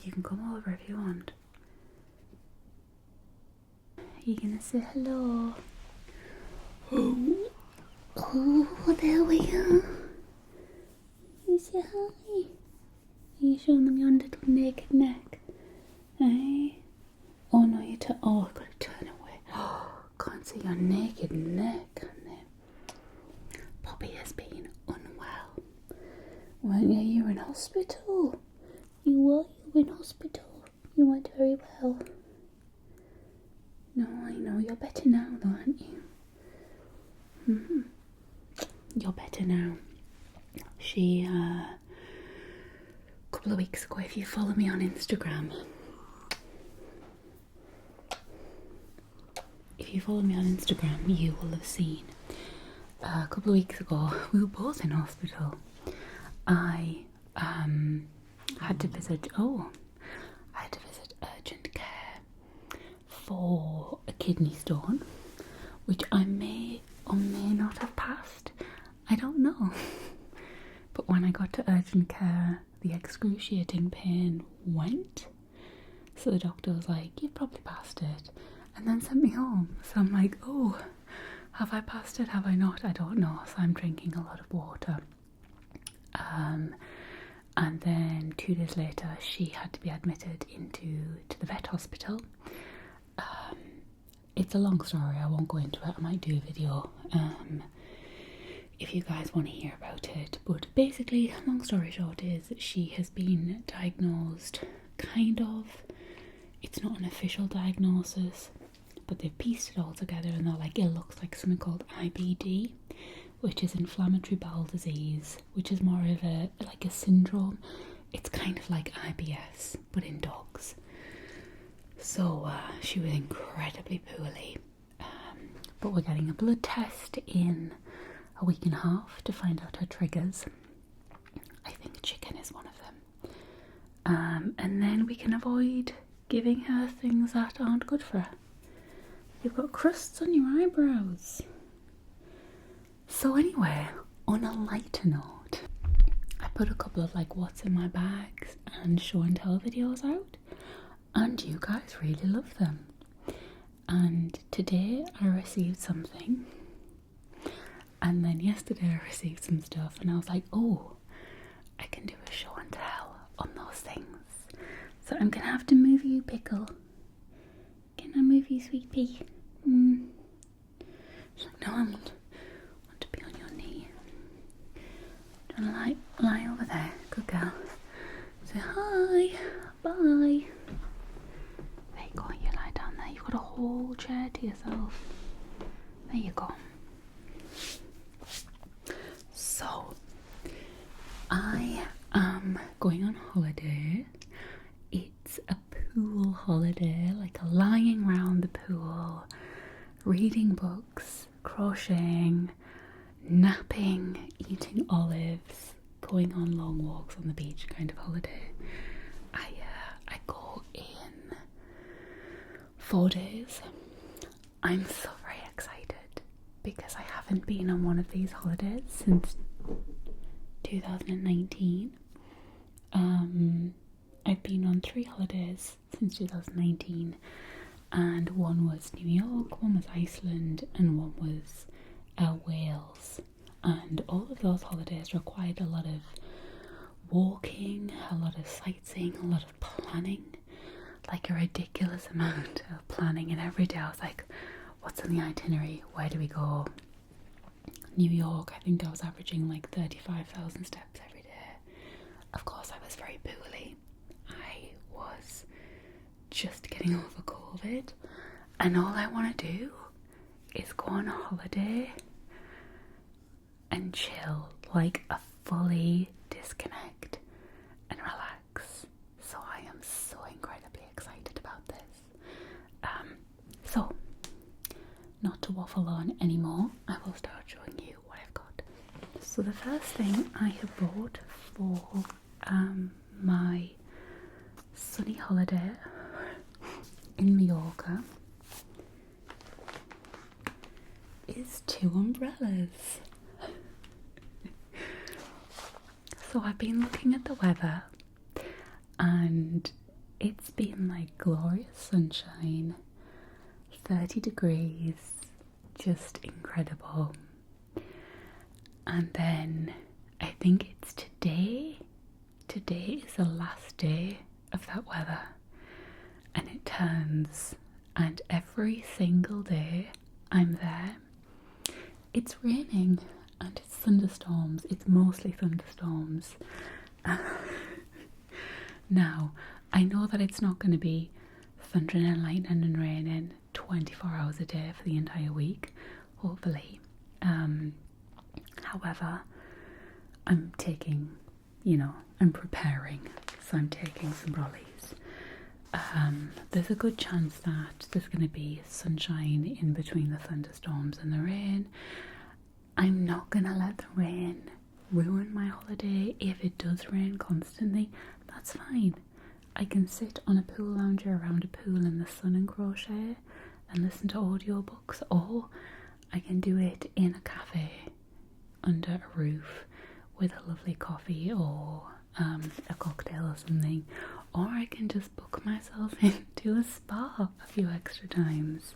You can come over if you want. Are you gonna say hello? Oh, there we are. You say hi. Are you showing them your little naked neck? Eh? Oh no, you turn. Oh, I've got to turn away. Oh, can't see your naked neck, can they? Poppy has been unwell. Weren't you? You were in hospital. You were in hospital. You weren't very well. No, I know. You're better now, though, aren't you? You're better now. She, a couple of weeks ago, if you follow me on Instagram, you will have seen a couple of weeks ago, we were both in hospital. I had to visit urgent care for a kidney stone, which I may or may not have passed. I don't know. But when I got to urgent care, the excruciating pain went. So the doctor was like, "You've probably passed it," and then sent me home. So I'm like, oh, have I passed it? Have I not? I don't know. So I'm drinking a lot of water. And then 2 days later, she had to be admitted into the vet hospital. It's a long story. I won't go into it. I might do a video if you guys want to hear about it. But basically, long story short is that she has been diagnosed kind of. It's not an official diagnosis, but they've pieced it all together and they're like, it looks like something called IBD, which is inflammatory bowel disease, which is more of a syndrome. It's kind of like IBS, but in dogs. So she was incredibly poorly. But we're getting a blood test in a week and a half to find out her triggers. I think chicken is one of them. And then we can avoid giving her things that aren't good for her. You've got crusts on your eyebrows. So anyway, on a lighter note, I put a couple of what's in my bags and show and tell videos out, and you guys really love them. And today I received something, and then yesterday I received some stuff, and I was like, oh, I can do a show and tell on those things. So I'm gonna have to move you, Pickle. Can I move you, Sweet Pea? She's like, no, I want to be on your knee. Do you want to lie over there? Good girl. Say hi, bye. There you go, you lie down there. You've got a whole chair to yourself. There you go. So, I am going on holiday. It's a pool holiday, lying round the pool, reading books, crocheting, napping, eating olives, going on long walks on the beach kind of holiday. I go in 4 days. I'm so very excited because I haven't been on one of these holidays since 2019. I've been on 3 holidays since 2019, and one was New York, one was Iceland, and one was Wales. And all of those holidays required a lot of walking, a lot of sightseeing, a lot of planning, a ridiculous amount of planning. And every day I was like, what's on the itinerary? Where do we go? New York, I think I was averaging 35,000 steps every day. Of course, I was very poorly. I was just getting over COVID, and all I want to do is go on a holiday and chill, fully disconnect and relax. So I am so incredibly excited about this. So, not to waffle on anymore, I will start showing you what I've got. So the first thing I have bought for my sunny holiday in Mallorca is 2 umbrellas. So I've been looking at the weather, and it's been like glorious sunshine, 30 degrees, just incredible. And then I think it's today. Today is the last day of that weather, and it turns, and every single day I'm there, it's raining and it's thunderstorms. It's mostly thunderstorms. Now, I know that it's not going to be thundering and lightning and raining 24 hours a day for the entire week, hopefully. However, I'm taking, I'm preparing, so I'm taking some brollies. There's a good chance that there's going to be sunshine in between the thunderstorms and the rain. I'm not going to let the rain ruin my holiday. If it does rain constantly, that's fine. I can sit on a pool lounger around a pool in the sun and crochet and listen to audiobooks, or I can do it in a cafe under a roof with a lovely coffee or a cocktail or something, or I can just book myself into a spa a few extra times.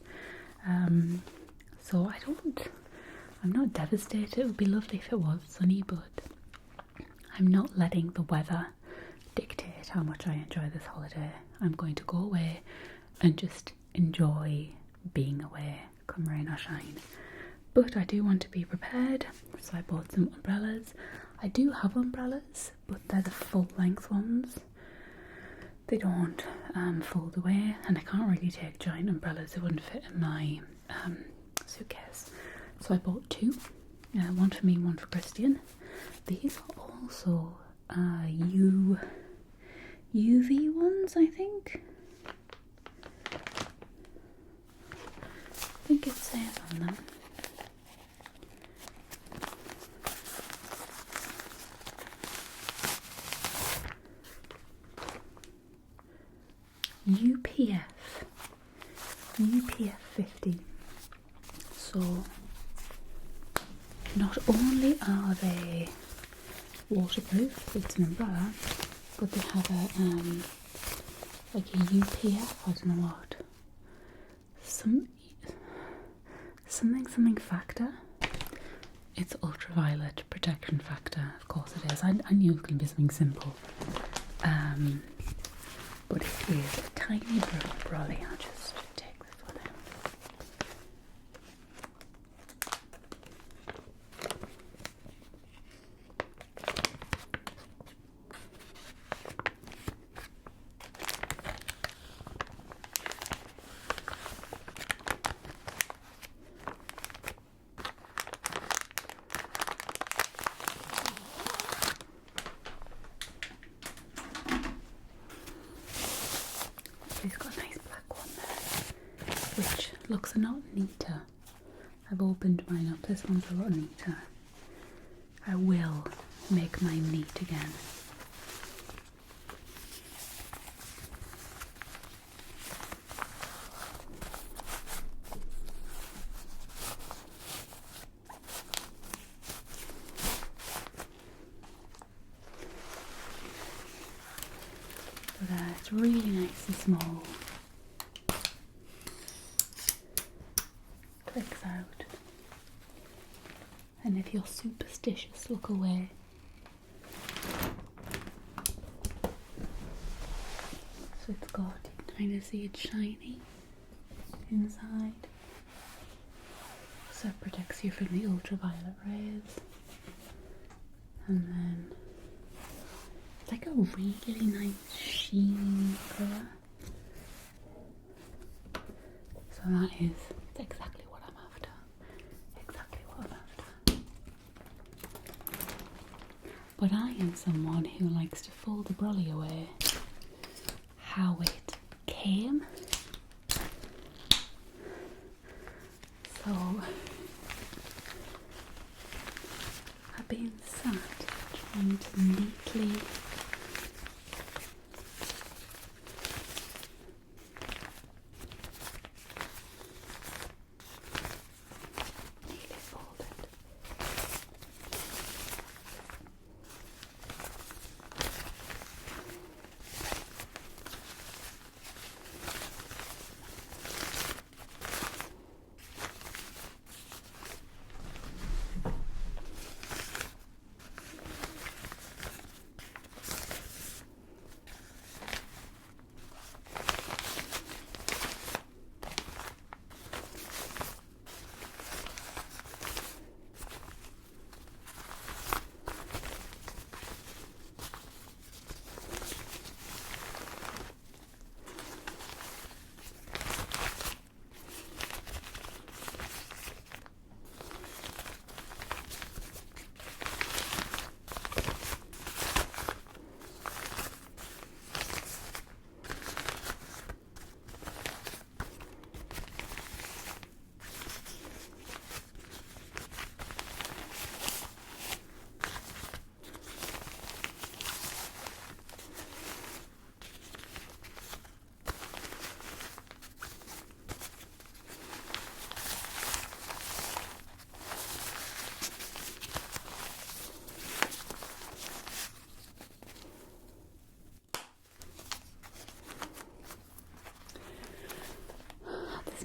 So I'm not devastated. It would be lovely if it was sunny, but I'm not letting the weather dictate how much I enjoy this holiday. I'm going to go away and just enjoy being away, come rain or shine. But I do want to be prepared, so I bought some umbrellas. I do have umbrellas, but they're the full length ones. They don't fold away, and I can't really take giant umbrellas. It wouldn't fit in my suitcase. So I bought two, one for me, one for Christian. These are also UV ones, I think. I think it says on them. UPF 50. So not only are they waterproof, it's an umbrella, but they have a UPF, I don't know what, something factor. It's ultraviolet protection factor, of course it is. I knew it was going to be something simple. But it is a tiny brolly. I'll just take this one out. It's got a nice black one there, which looks a lot neater. I've opened mine up. This one's a lot neater. I will make mine neat again. But it's really nice and small. Clicks out. And if you're superstitious, look away. So it's got, you can kind of see it's shiny inside. So it protects you from the ultraviolet rays. And then it's like a really nice sheen colour. So that's exactly what I'm after. Exactly what I'm after. But I am someone who likes to fold the brolly away how it came. So I've been sat trying to neatly fold it.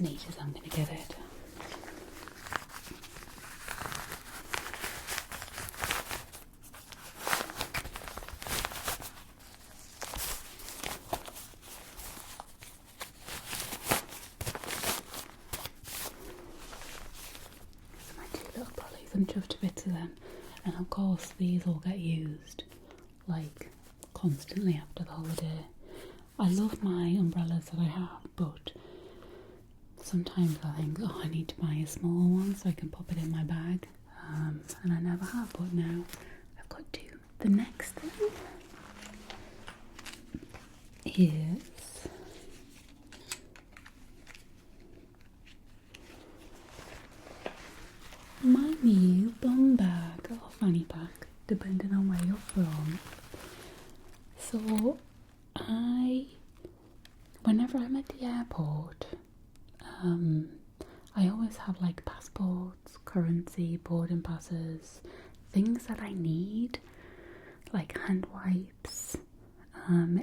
as neat as I'm going to get it. So my 2 little pollies, I'm chuffed to bits of them. And of course these all get used like constantly after the holiday. I love my umbrellas that I have, but sometimes I think, oh, I need to buy a smaller one so I can pop it in my bag, and I never have, but now I've got 2. The next thing is my new Bumbag or Fanny pack, depending on where you're from. So whenever I'm at the airport, I always have like passports, currency, boarding passes, things that I need, like hand wipes,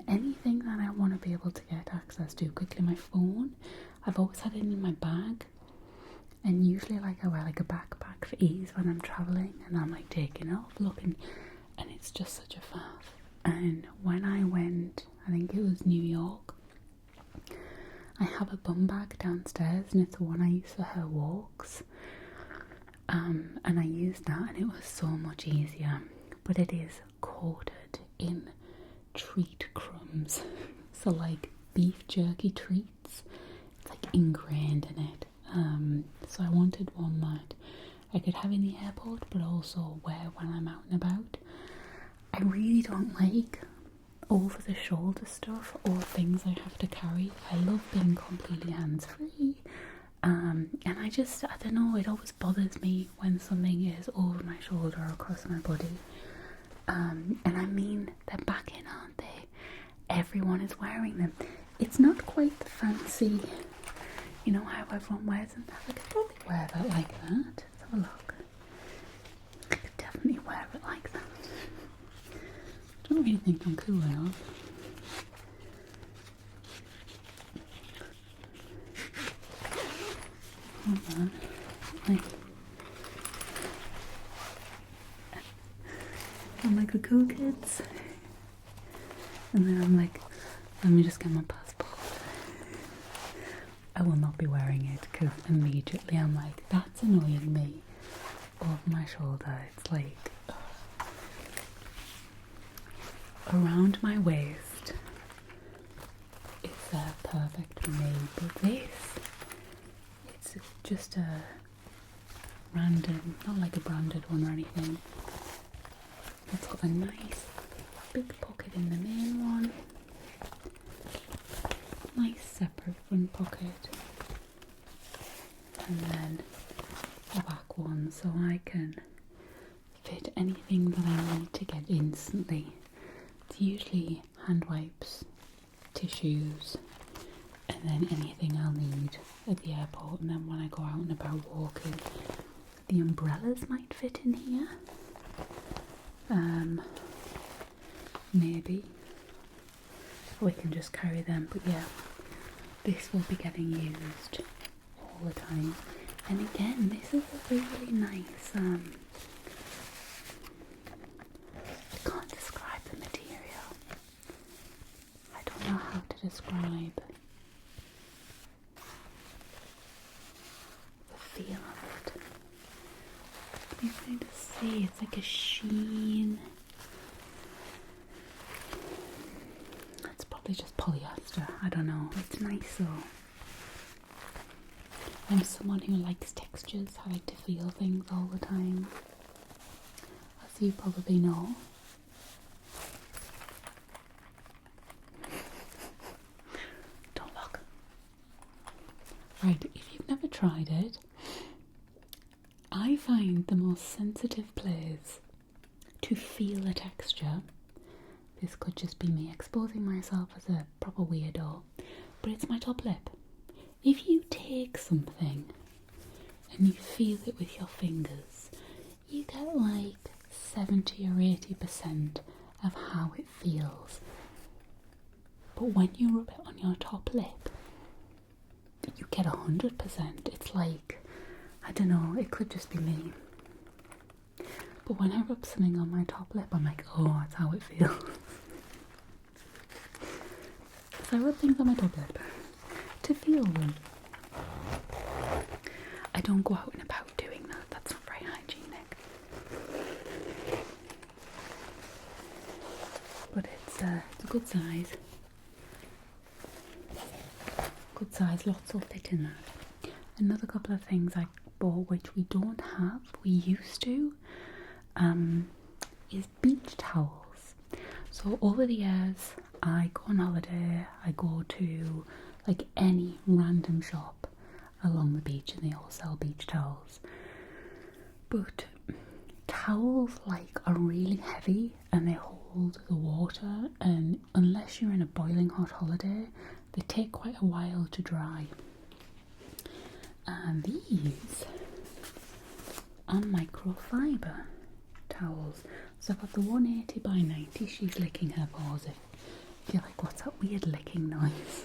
anything that I want to be able to get access to quickly. My phone, I've always had it in my bag, and usually like I wear like a backpack for ease when I'm travelling, and I'm like taking off, looking, and it's just such a faff. And when I went, I think it was New York, I have a Bumbag downstairs, and it's the one I use for her walks, and I used that and it was so much easier, but it is coated in treat crumbs, so like beef jerky treats, it's like ingrained in it. So I wanted one that I could have in the airport but also wear when I'm out and about. I really don't like over the shoulder stuff or things I have to carry. I love being completely hands free, and I don't know, it always bothers me when something is over my shoulder or across my body, and I mean, they're back in, aren't they? Everyone is wearing them. It's not quite the fancy, you know how everyone wears them. I could probably wear that like that. Let's have a look. I could definitely wear it like that. I don't really think I'm cool enough. Hold on. I'm like the cool kids. And then I'm like, let me just get my passport. I will not be wearing it because immediately I'm like, that's annoying me over my shoulder. It's like around my waist. It's perfect for me, but this, it's just a random, not like a branded one or anything. It's got a nice big pocket in the main one, nice separate front pocket, and then a back one so I can fit anything that I need to get instantly. It's usually hand wipes, tissues, and then anything I'll need at the airport. And then when I go out and about walking, the umbrellas might fit in here. Maybe we can just carry them, but yeah, this will be getting used all the time. And again, this is a really nice, I can't describe the material. I don't know how to describe the feel of it. You're going to see, it's like a sheen. It's probably just polyester, I don't know. It's nice though. I'm someone who likes textures. I like to feel things all the time, as you probably know. Don't look. Right, if you've never tried it, I find the most sensitive place to feel a texture, this could just be me exposing myself as a proper weirdo, but it's my top lip. If you take something and you feel it with your fingers, you get like 70 or 80% of how it feels. But when you rub it on your top lip, you get 100%. It's like, I don't know, it could just be me. But when I rub something on my top lip, I'm like, oh, that's how it feels. So I rub things on my top lip to feel them. I don't go out and about doing that. That's not very hygienic. But it's a good size. Good size, lots will fit in that. Another couple of things I bought which we don't have, we used to, is beach towels. So over the years, I go on holiday, I go to like any random shop along the beach and they all sell beach towels. But towels like are really heavy and they hold the water, and unless you're in a boiling hot holiday, they take quite a while to dry. And these are microfibre towels. So I've got the 180 by 90. She's licking her paws. If you're like, what's that weird licking noise?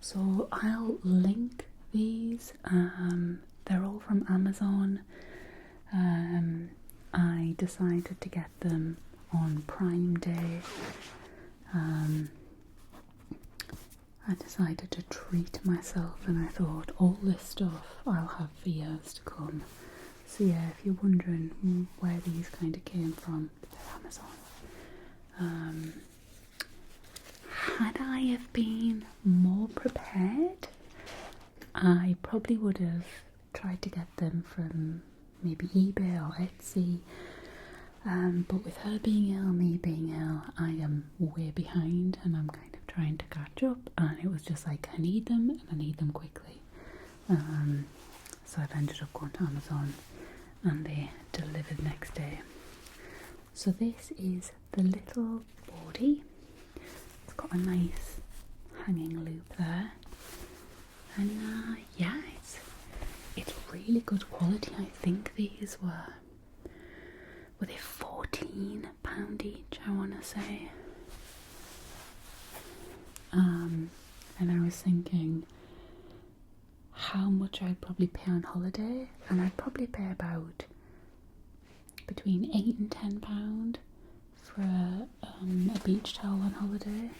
So I'll link these. They're all from Amazon. I decided to get them on Prime Day. I decided to treat myself, and I thought all this stuff I'll have for years to come. So yeah, if you're wondering where these kind of came from, they're Amazon. Had I have been more prepared, I probably would have tried to get them from maybe eBay or Etsy, but with her being ill, me being ill, I am way behind and I'm kind of trying to catch up, and it was just like, I need them and I need them quickly. So I've ended up going to Amazon and they delivered next day. So this is the little body. It's got a nice hanging loop there, and yeah, it's really good quality. I think these were they £14 each, I want to say. And I was thinking how much I'd probably pay on holiday, and I'd probably pay about between £8 and £10 for a beach towel on holiday.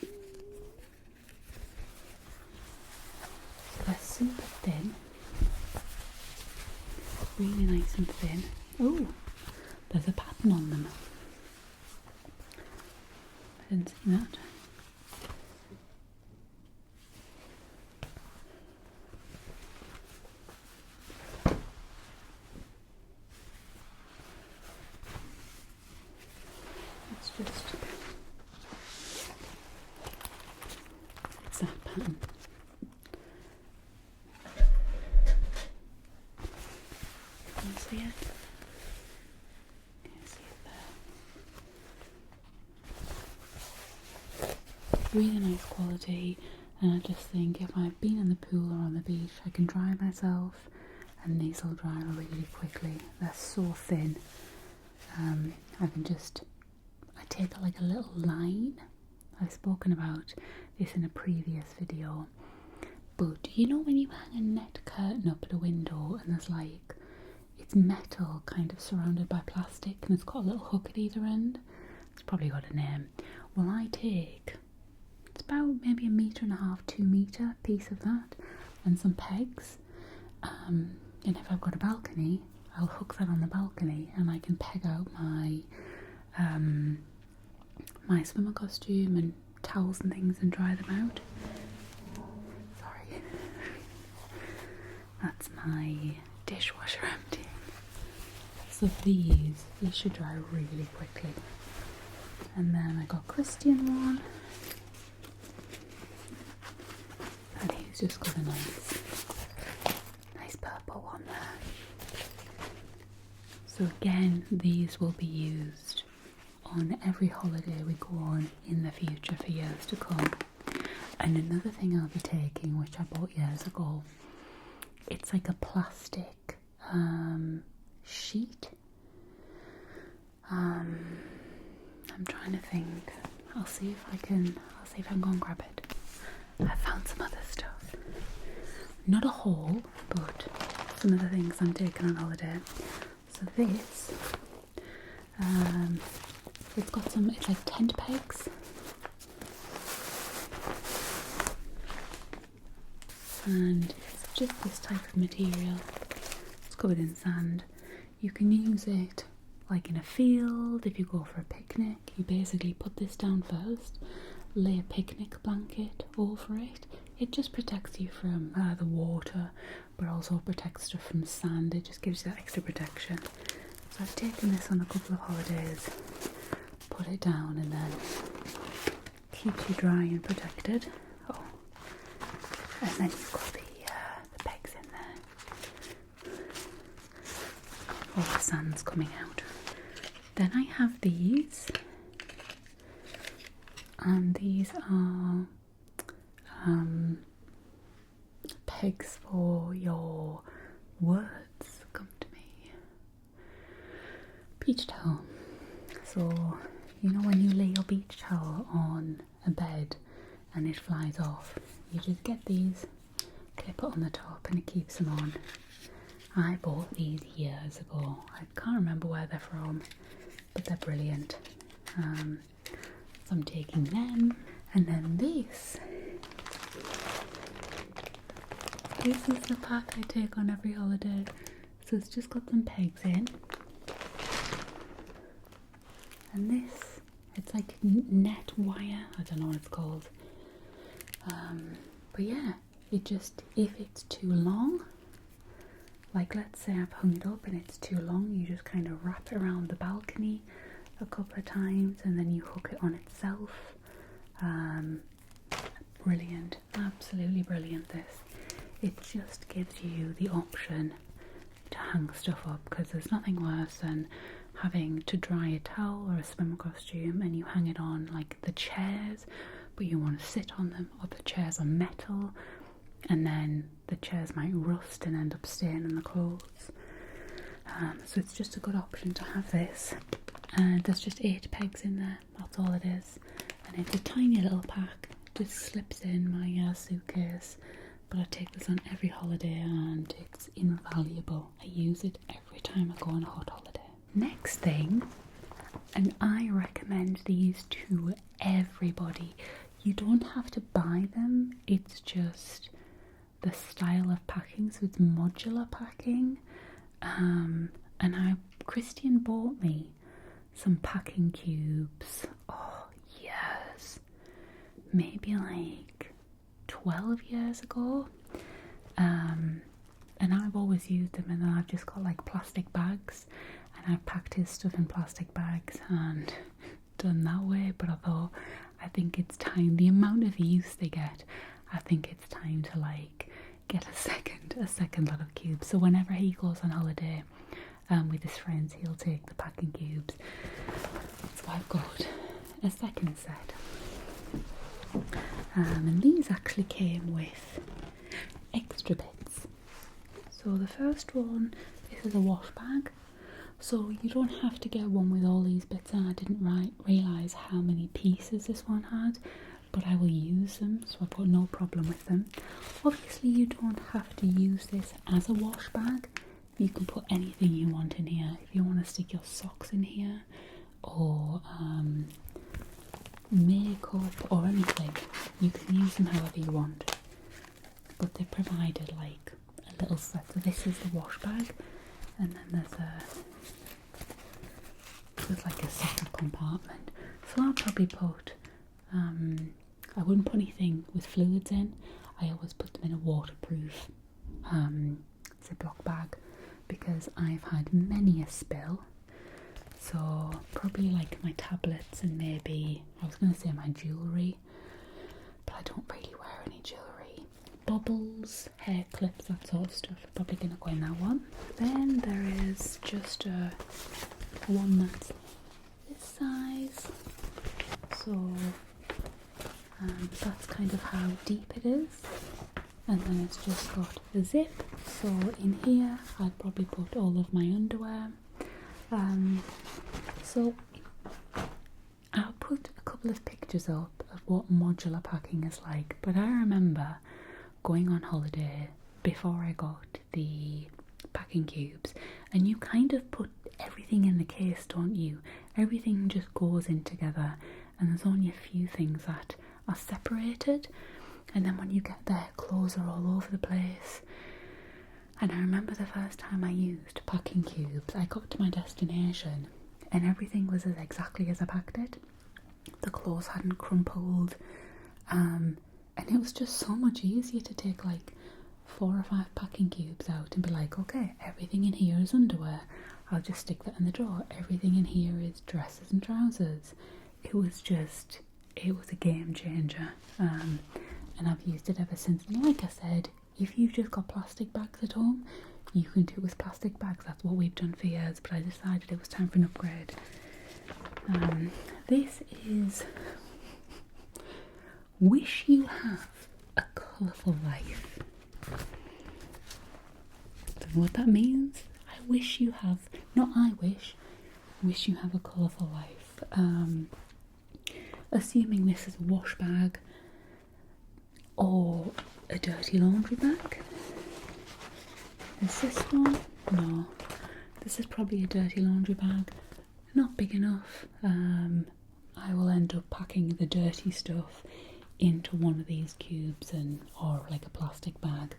So they're super thin, really nice and thin. Oh, there's a pattern on them. I didn't see that. It's that pattern. Can you see it? Can you see it there? Really nice quality, and I just think if I've been in the pool or on the beach, I can dry myself, and these will dry really quickly. They're so thin. I take like a little line. I've spoken about this in a previous video, but you know when you hang a net curtain up at a window and there's like, it's metal kind of surrounded by plastic and it's got a little hook at either end? It's probably got a name. Well, I take, it's about maybe 1.5 meters, 2 meter piece of that and some pegs, and if I've got a balcony, I'll hook that on the balcony and I can peg out my my swimmer costume and towels and things and dry them out. Sorry. That's my dishwasher emptying. So these should dry really quickly. And then I got Christian one. And he's just got a nice purple one there. So again, these will be used on every holiday we go on in the future for years to come. And another thing I'll be taking, which I bought years ago, it's like a plastic sheet. I'm trying to think. I'll see if I can go and grab it. I found some other stuff. Not a haul, but some of the things I'm taking on holiday. So this, it's like tent pegs. And it's just this type of material. It's covered in sand. You can use it like in a field. If you go for a picnic, you basically put this down first, lay a picnic blanket over it. It just protects you from the water, but also protects stuff from sand. It just gives you that extra protection. So I've taken this on a couple of holidays, put it down, and then keeps you dry and protected. Oh, and then you've got the pegs in there. All the sand's coming out. Then I have these, and these are pegs for your words. Come to me. Beach towel. So, you know when you lay your beach towel on a bed and it flies off, you just get these, clip it on the top, and it keeps them on. I bought these years ago. I can't remember where they're from, but they're brilliant. So I'm taking them. And then this is the pack I take on every holiday. So it's just got some pegs in. And this, it's like net wire. I don't know what it's called. But yeah, it just, if it's too long, like let's say I've hung it up and it's too long, you just kind of wrap it around the balcony a couple of times and then you hook it on itself. Brilliant, absolutely brilliant this. It just gives you the option to hang stuff up, because there's nothing worse than having to dry a towel or a swim costume and you hang it on like the chairs, but you want to sit on them, or the chairs are metal and then the chairs might rust and end up staining the clothes. So it's just a good option to have this. And there's just 8 pegs in there, that's all it is. And it's a tiny little pack, just slips in my suitcase. But I take this on every holiday and it's invaluable. I use it every time I go on a hot holiday. Next thing, and I recommend these to everybody. You don't have to buy them, it's just the style of packing, so it's modular packing. And Christian bought me some packing cubes, oh yes, maybe like 12 years ago. And I've always used them, and then I've just got like plastic bags, and I've packed his stuff in plastic bags and done that way. But I think it's time, the amount of use they get, I think it's time to like get a second lot of cubes. So whenever he goes on holiday with his friends, he'll take the packing cubes. So I've got a second set. And these actually came with extra bits. So the first one, this is a wash bag. So you don't have to get one with all these bits in. I didn't realise how many pieces this one had, but I will use them, so I've got no problem with them. Obviously you don't have to use this as a wash bag. You can put anything you want in here. If you want to stick your socks in here, or makeup or anything, you can use them however you want. But they provided like a little set. So this is the wash bag, and then there's like a separate compartment. So I'll probably put I wouldn't put anything with fluids in. I always put them in a waterproof Ziploc bag, because I've had many a spill. So probably like my tablets and maybe, I was going to say my jewellery, but I don't really wear any jewellery. Bubbles, hair clips, that sort of stuff, probably going to go in that one. Then there is just one that's this size. So that's kind of how deep it is. and then it's just got a zip. So in here I'd probably put all of my underwear. So I'll put a couple of pictures up of what modular packing is like, but I remember going on holiday before I got the packing cubes, and you kind of put everything in the case, don't you? Everything just goes in together, and there's only a few things that are separated, and then when you get there, clothes are all over the place. And I remember the first time I used packing cubes, I got to my destination and everything was exactly as I packed it. The clothes hadn't crumpled, and it was just so much easier to take like 4 or 5 packing cubes out and be like, okay, everything in here is underwear, I'll just stick that in the drawer. Everything in here is dresses and trousers. It was a game changer, and I've used it ever since. And like I said, if you've just got plastic bags at home, you can do it with plastic bags. That's what we've done for years, but I decided it was time for an upgrade. This is Wish You Have a Colourful Life. Don't know what that means. I wish you have, not I wish you have a colourful life. Assuming this is a wash bag or a dirty laundry bag. Is this one? No. This is probably a dirty laundry bag. Not big enough. I will end up packing the dirty stuff into one of these cubes or like a plastic bag.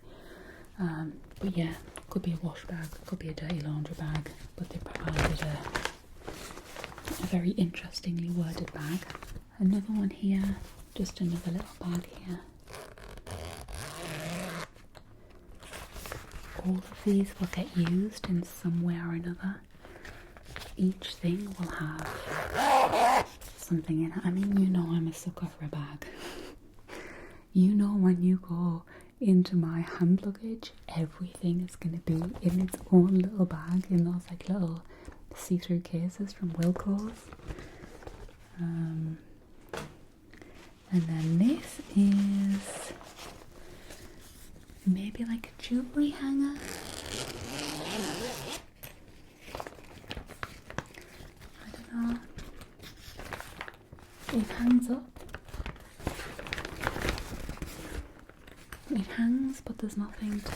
But yeah, could be a wash bag, could be a dirty laundry bag, but they provided a very interestingly worded bag. Another one here, just another little bag here. All of these will get used in some way or another. Each thing will have something in it. I mean, you know I'm a sucker for a bag. You know when you go into my hand luggage, everything is going to be in its own little bag, in those like little see-through cases from Wilko's. And then this is maybe like a jewellery hanger. I don't know. It hangs up. It hangs, but there's nothing to.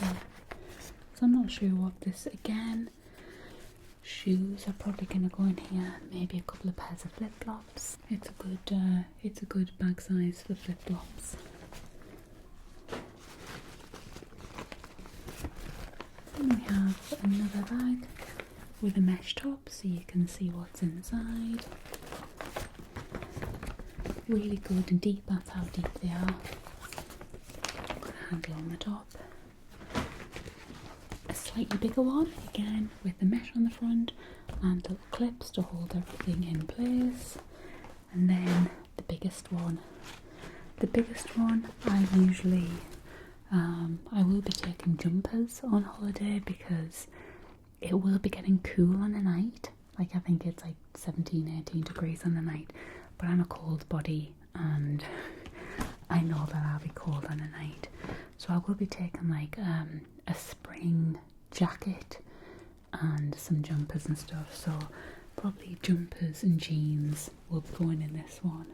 So I'm not sure what this again. Shoes are probably going to go in here. Maybe a couple of pairs of flip flops. It's a good bag size for flip flops. Then we have another bag with a mesh top, so you can see what's inside. Really good and deep. That's how deep they are. Handle on the top. A slightly bigger one, again with the mesh on the front and little clips to hold everything in place. And then the biggest one. The biggest one, I usually, I will be taking jumpers on holiday because it will be getting cool on a night. Like I think it's like 17, 18 degrees on the night, but I'm a cold body and I know that I'll be cold on a night. So I will be taking like a spring jacket and some jumpers and stuff. So probably jumpers and jeans will be going in this one.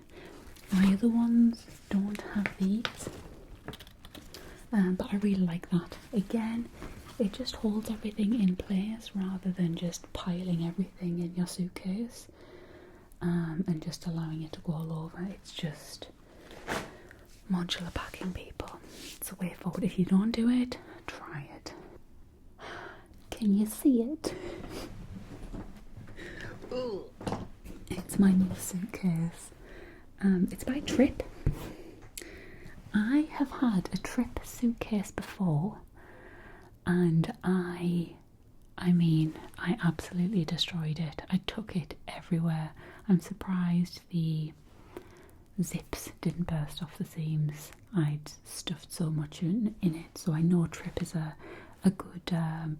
My other ones don't have these, but I really like that. Again, it just holds everything in place rather than just piling everything in your suitcase and just allowing it to go all over. It's just modular packing, people. It's a way forward. If you don't do it, try it. Can you see it? Ooh. It's my new suitcase. It's by Trip. I have had a Trip suitcase before, and I mean, I absolutely destroyed it. I took it everywhere. I'm surprised the zips didn't burst off the seams. I'd stuffed so much in it. So I know Trip is a good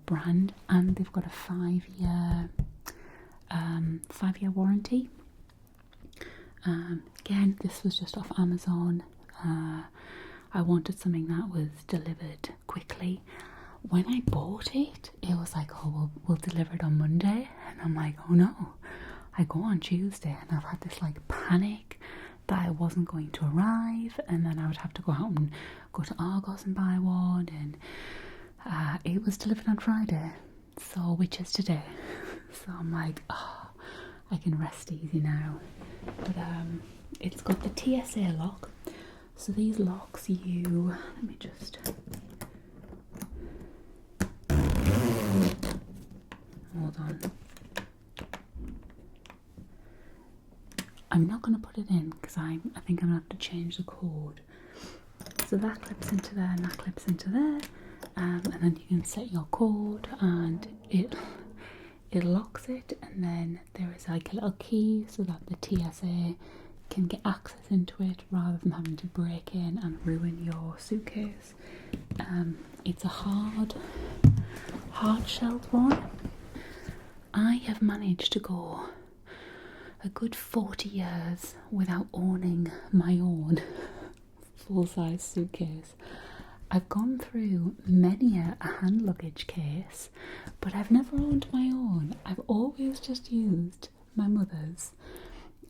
brand, and they've got a 5-year warranty. Again, this was just off Amazon. I I wanted something that was delivered quickly. When I bought it, it was like, oh, we'll deliver it on Monday. And I'm like, oh no. I go on Tuesday and I've had this like panic that it wasn't going to arrive, and then I would have to go out and go to Argos and buy one, and it was delivered on Friday, so which is today. So I'm like, oh, I can rest easy now. But it's got the TSA lock. So these locks, let me just hold on. I'm not going to put it in because I think I'm going to have to change the cord. So that clips into there and that clips into there, and then you can set your code and it locks it, and then there is like a little key so that the TSA can get access into it rather than having to break in and ruin your suitcase. It's a hard shelled one. I have managed to go a good 40 years without owning my own full-size suitcase. I've gone through many a hand luggage case, but I've never owned my own. I've always just used my mother's.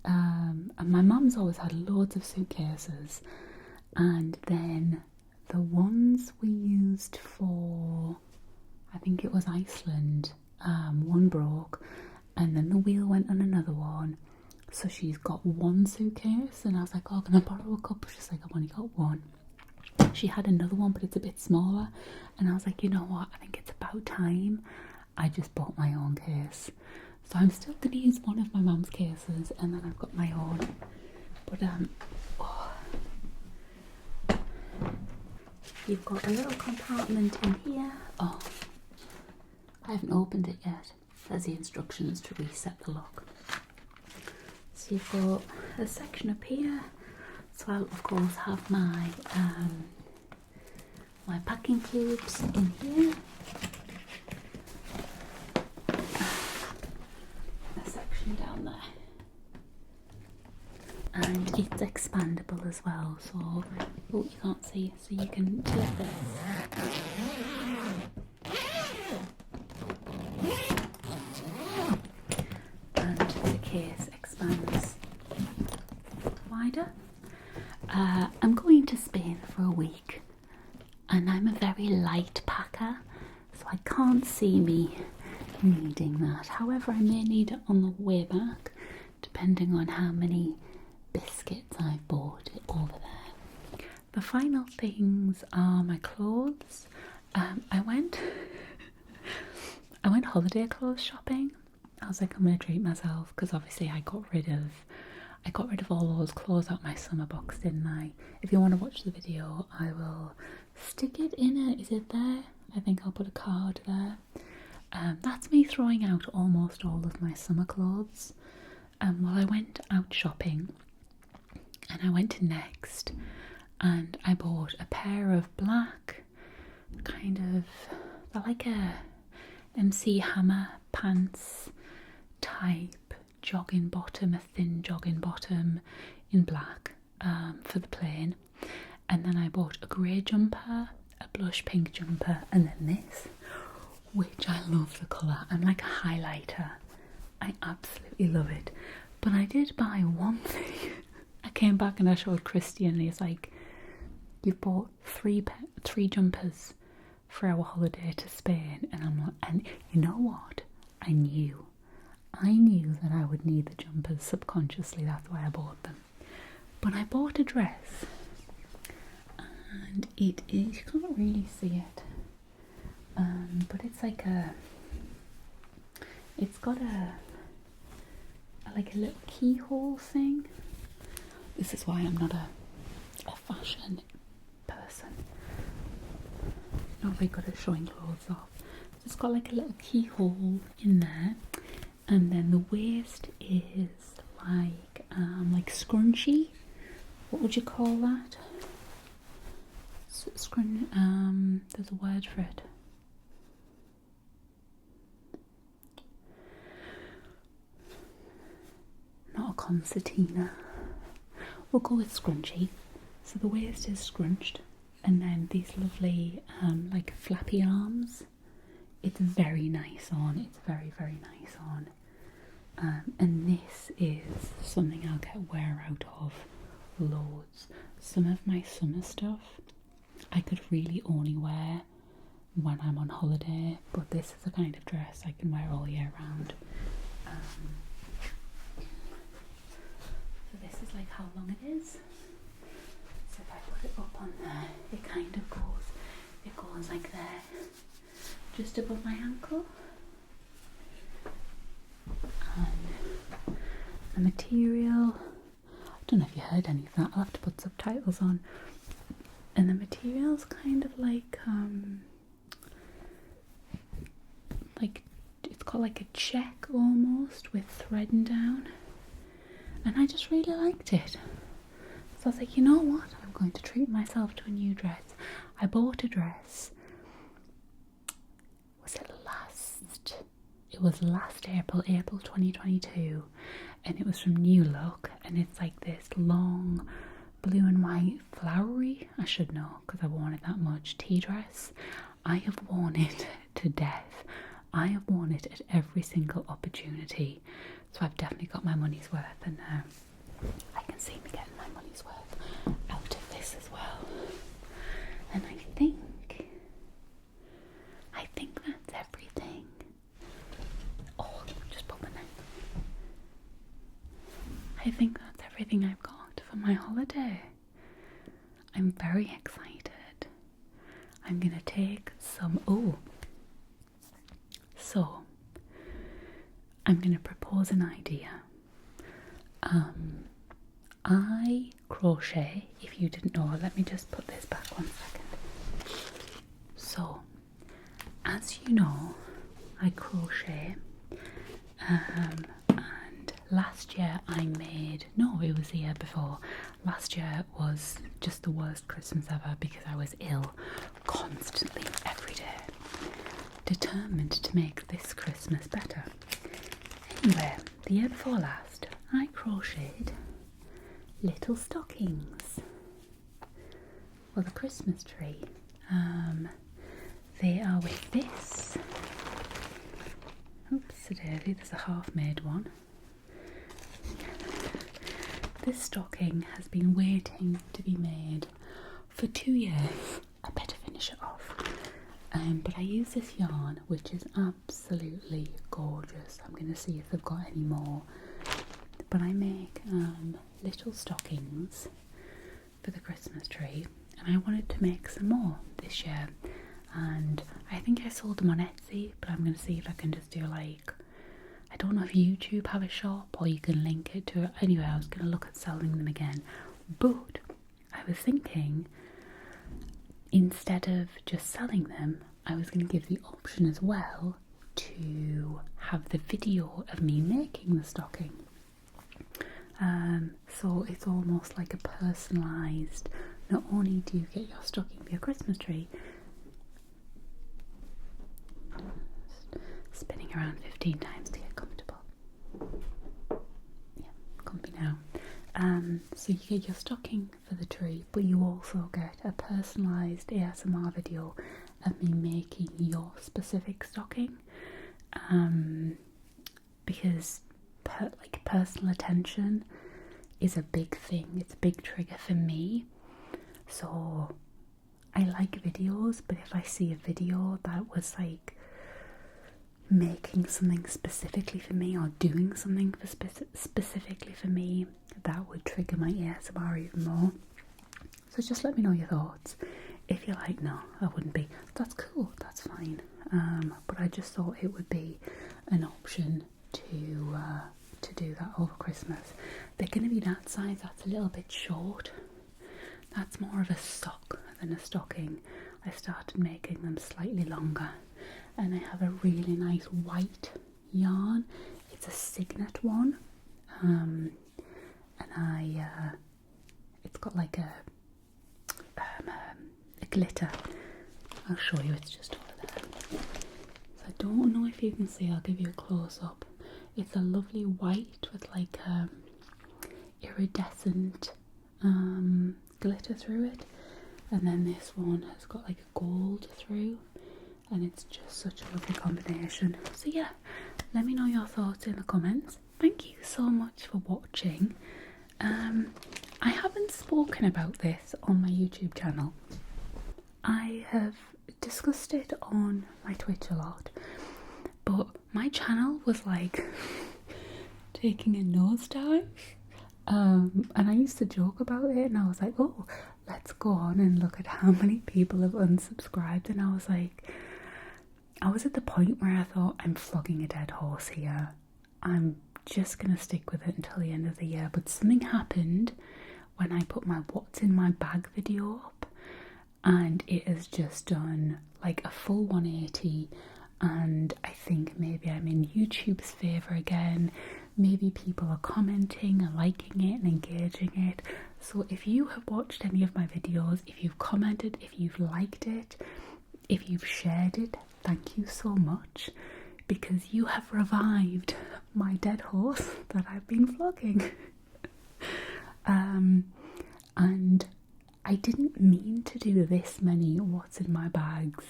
And my mum's always had loads of suitcases, and then the ones we used for, I think it was Iceland, one broke, and then the wheel went on another one, so she's got one suitcase, and I was like, oh, can I borrow a couple? She's like, I've only got one. She had another one, but it's a bit smaller, and I was like, you know what, I think it's about time I just bought my own case. So I'm still going to use one of my mum's cases, and then I've got my own. But you've got a little compartment in here. Oh, I haven't opened it yet. There's the instructions to reset the lock. So you've got a section up here. So I'll of course have my my packing cubes in here. A section down there. And it's expandable as well, so oh, you can't see, so you can tilt this. And the case expands wider. I'm going to Spain for a week, and I'm a very light packer, so I can't see me needing that. However, I may need it on the way back, depending on how many biscuits I've bought over there. The final things are my clothes. I went holiday clothes shopping. I was like, I'm gonna treat myself, because obviously I got rid of all those clothes out my summer box, didn't I? If you want to watch the video, I will stick it in it. Is it there? I think I'll put a card there. That's me throwing out almost all of my summer clothes. Well, I went out shopping, and I went to Next, and I bought a pair of black, they're like a MC Hammer pants type jogging bottom, a thin jogging bottom in black for the plane. And then I bought a grey jumper, a blush pink jumper, and then this, which I love the colour. I'm like a highlighter. I absolutely love it. But I did buy one thing. I came back and I showed Christy, and he's like, you've bought three jumpers for our holiday to Spain. And I'm like, and you know what? I knew that I would need the jumpers subconsciously. That's why I bought them. But I bought a dress, and you can't really see it, but it's like it's got a little keyhole thing. This is why I'm not a fashion person. Not very good at showing clothes off. So it's got like a little keyhole in there, and then the waist is like scrunchy. What would you call that? There's a word for it. Not a concertina. We'll go with scrunchy. So the waist is scrunched, and then these lovely like flappy arms. It's very nice on. It's very, very nice on. And this is something I'll get wear out of loads. Some of my summer stuff I could really only wear when I'm on holiday, but this is the kind of dress I can wear all year round. So this is like how long it is. So if I put it up on there, it kind of goes like there, just above my ankle. And the material, I don't know if you heard any of that, I'll have to put subtitles on. And the material's kind of like it's got like a check almost with threading down, and I just really liked it. So I was like, you know what, I'm going to treat myself to a new dress. I bought a dress, it was last April 2022, and it was from New Look, and it's like this long blue and white flowery, I should know because I've worn it that much, tea dress. I have worn it to death. I have worn it at every single opportunity, so I've definitely got my money's worth, and I can see me getting my money's worth out of this as well. And I think that's everything. Oh, just put my name. I think that's everything I've got for my holiday. I'm very excited. I'm gonna take some. So I'm gonna propose an idea. I crochet. If you didn't know, let me just put this back 1 second. So, as you know, I crochet. And last year it was the year before. Last year was just the worst Christmas ever because I was ill constantly every day. Determined to make this Christmas better. Anyway, the year before last, I crocheted little stockings for the Christmas tree. They are with this. Oops-a-daisy, there's a half-made one. This stocking has been waiting to be made for 2 years. I better finish it off. But I use this yarn, which is absolutely gorgeous. I'm going to see if they've got any more. But I make little stockings for the Christmas tree, and I wanted to make some more this year. And I think I sold them on Etsy, but I'm going to see if I can just do like, I don't know if YouTube have a shop or you can link it to it. Anyway, I was going to look at selling them again, but I was thinking instead of just selling them, I was going to give the option as well to have the video of me making the stocking. So it's almost like a personalised, not only do you get your stocking for your Christmas tree, spinning around 15 times to get comfortable. Yeah, comfy now. So you get your stocking for the tree, but you also get a personalised ASMR video of me making your specific stocking. Because personal attention is a big thing. It's a big trigger for me. So I like videos, but if I see a video that was like making something specifically for me or doing something for specifically for me, that would trigger my ASMR even more. So just let me know your thoughts. If you're like, no, I wouldn't be, that's cool, that's fine. But I just thought it would be an option to do that over Christmas. They're going to be that size. That's a little bit short. That's more of a sock than a stocking. I started making them slightly longer, and I have a really nice white yarn. It's a Signet one, and it's got like a glitter. I'll show you. It's just over there. So I don't know if you can see. I'll give you a close up. It's a lovely white with like iridescent glitter through it, and then this one has got like a gold through, and it's just such a lovely combination. So yeah, let me know your thoughts in the comments. Thank you so much for watching. I haven't spoken about this on my YouTube channel. I have discussed it on my Twitch a lot, but my channel was like taking a nosedive, and I used to joke about it, and I was like, oh, let's go on and look at how many people have unsubscribed, and I was like, I was at the point where I thought, I'm flogging a dead horse here. I'm just gonna stick with it until the end of the year. But something happened when I put my what's in my bag video up, and it has just done like a full 180, and I think maybe I'm in YouTube's favour again. Maybe people are commenting and liking it and engaging it. So if you have watched any of my videos, if you've commented, if you've liked it, if you've shared it, thank you so much, because you have revived my dead horse that I've been flogging. And I didn't mean to do this many what's in my bags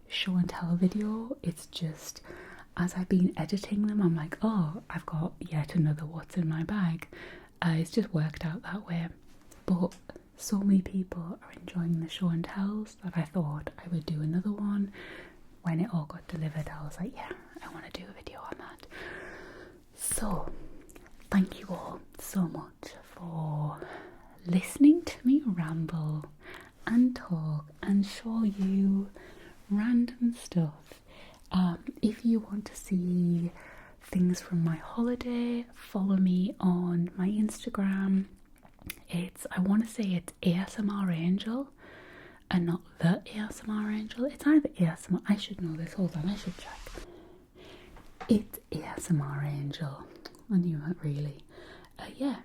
show and tell video. It's just, as I've been editing them, I'm like, oh, I've got yet another what's in my bag. It's just worked out that way. But so many people are enjoying the show and tells that I thought I would do another one. When it all got delivered, I was like, yeah, I want to do a video on that. So thank you all so much for listening to me ramble and talk and show you random stuff. If you want to see things from my holiday, follow me on my Instagram. I want to say it's ASMR Angel and not the ASMR Angel. It's either ASMR, I should know this, hold on, I should check. It's ASMR Angel. I knew that really. Yeah.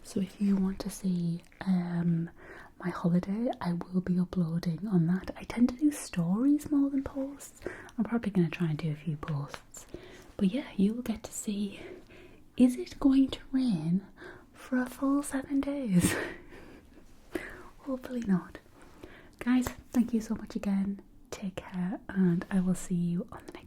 So if you want to see my holiday, I will be uploading on that. I tend to do stories more than posts. I'm probably going to try and do a few posts. But yeah, you will get to see, is it going to rain for a full 7 days? Hopefully not. Guys, thank you so much again. Take care, and I will see you on the next